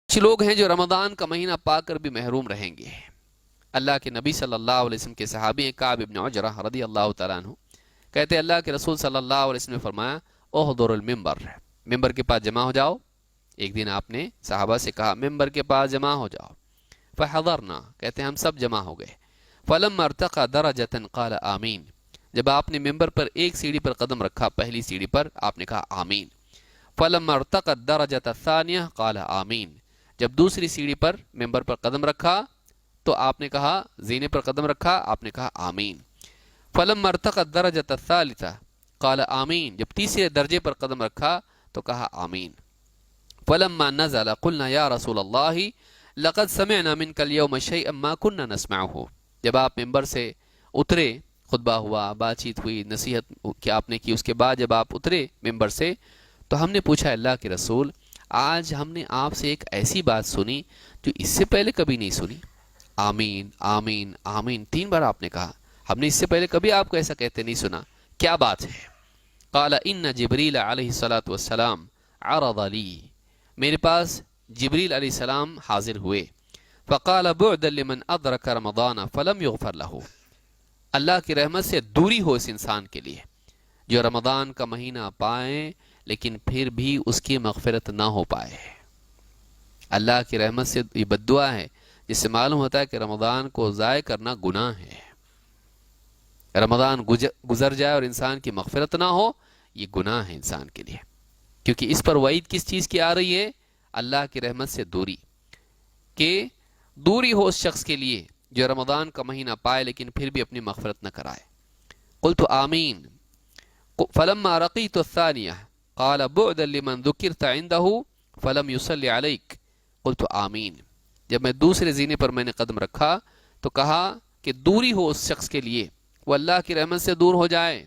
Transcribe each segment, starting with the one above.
کچھ لوگ ہیں جو رمضان کا مہینہ پا کر بھی محروم رہیں گے۔ اللہ کے نبی صلی اللہ علیہ وسلم کے صحابی ہیں کعب ابن عجرہ رضی اللہ تعالیٰ عنہ، کہتے ہیں اللہ کے رسول صلی اللہ علیہ وسلم نے فرمایا احضر المنبر، ممبر کے پاس جمع ہو جاؤ۔ ایک دن آپ نے صحابہ سے کہا ممبر کے پاس جمع ہو جاؤ، فحضرنا، کہتے ہیں ہم سب جمع ہو گئے۔ فلما ارتقى درجة قال آمین، جب آپ نے ممبر پر ایک سیڑھی پر قدم رکھا، پہلی سیڑھی پر، آپ نے کہا آمین۔ فلما ارتقى الدرجة الثانية قال آمین، جب دوسری سیڑھی پر ممبر پر قدم رکھا تو آپ نے کہا، زینے پر قدم رکھا، آپ نے کہا آمین۔ فلما ارتقى الدرجة الثالثة قال آمین، جب تیسرے درجے پر قدم رکھا تو کہا آمین۔ فلما نزل قلنا یا رسول اللہ لقد سمعنا منك اليوم شيئا ما كنا نسمعه، جب آپ ممبر سے اترے، خطبہ ہوا، بات چیت ہوئی، نصیحت کہ آپ نے کی، اس کے بعد جب آپ اترے ممبر سے تو ہم نے پوچھا اللہ کے رسول آج ہم نے آپ سے ایک ایسی بات سنی جو اس سے پہلے کبھی نہیں سنی۔ آمین آمین آمین 3 بار آپ نے کہا، ہم نے اس سے پہلے کبھی آپ کو ایسا کہتے نہیں سنا، کیا بات ہے؟ قال ان جبریل علیہ الصلاۃ والسلام عرض لی، میرے پاس جبریل علیہ السلام حاضر ہوئے، فقال بعدا لمن ادرک رمضان فلم یغفر له، اللہ کی رحمت سے دوری ہو اس انسان کے لیے جو رمضان کا مہینہ پائے لیکن پھر بھی اس کی مغفرت نہ ہو پائے۔ اللہ کی رحمت سے یہ بد دعا ہے جس سے معلوم ہوتا ہے کہ رمضان کو ضائع کرنا گناہ ہے۔ رمضان گزر جائے اور انسان کی مغفرت نہ ہو، یہ گناہ ہے انسان کے لیے، کیونکہ اس پر وعید کس چیز کی آ رہی ہے؟ اللہ کی رحمت سے دوری، کہ دوری ہو اس شخص کے لیے جو رمضان کا مہینہ پائے لیکن پھر بھی اپنی مغفرت نہ کرائے۔ قلت آمین فلما رقیت الثانیہ قال بعدا لمن ذکرت عنده فلم يصلی علیک، قلت آمین، جب میں دوسرے زینے پر میں نے قدم رکھا تو کہا کہ دوری ہو اس شخص کے لیے، وہ اللہ کی رحمت سے دور ہو جائے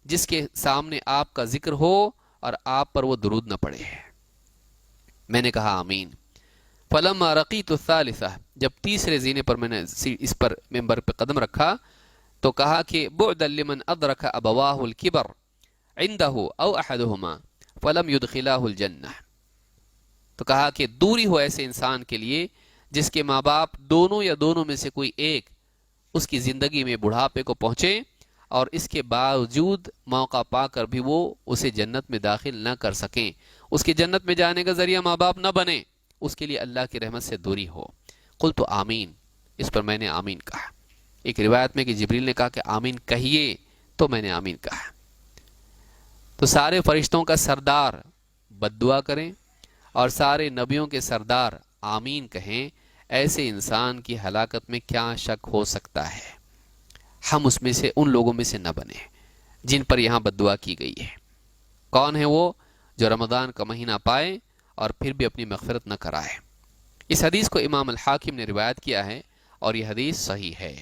جس کے سامنے آپ کا ذکر ہو اور آپ پر وہ درود نہ پڑے۔ میں نے کہا آمین۔ فلما رقیت الثالثہ، جب تیسرے زینے پر میں نے اس پر ممبر پہ قدم رکھا تو کہا کہ بعدا لمن ادرک ابواہ الکبر عنده او احدهما فلم يدخلاه الجنہ، تو کہا کہ دوری ہو ایسے انسان کے لیے جس کے ماں باپ دونوں یا دونوں میں سے کوئی ایک اس کی زندگی میں بڑھاپے کو پہنچے اور اس کے باوجود موقع پا کر بھی وہ اسے جنت میں داخل نہ کر سکیں، اس کے جنت میں جانے کا ذریعہ ماں باپ نہ بنے، اس کے لیے اللہ کی رحمت سے دوری ہو۔ قلت آمین، اس پر میں نے آمین کہا۔ ایک روایت میں کہ جبریل نے کہا کہ آمین کہیے تو میں نے آمین کہا۔ تو سارے فرشتوں کا سردار بد دعا کریں اور سارے نبیوں کے سردار آمین کہیں، ایسے انسان کی ہلاکت میں کیا شک ہو سکتا ہے؟ ہم اس میں سے، ان لوگوں میں سے نہ بنیں جن پر یہاں بد دعا کی گئی ہے۔ کون ہے وہ؟ جو رمضان کا مہینہ پائے اور پھر بھی اپنی مغفرت نہ کرائے۔ اس حدیث کو امام الحاکم نے روایت کیا ہے اور یہ حدیث صحیح ہے۔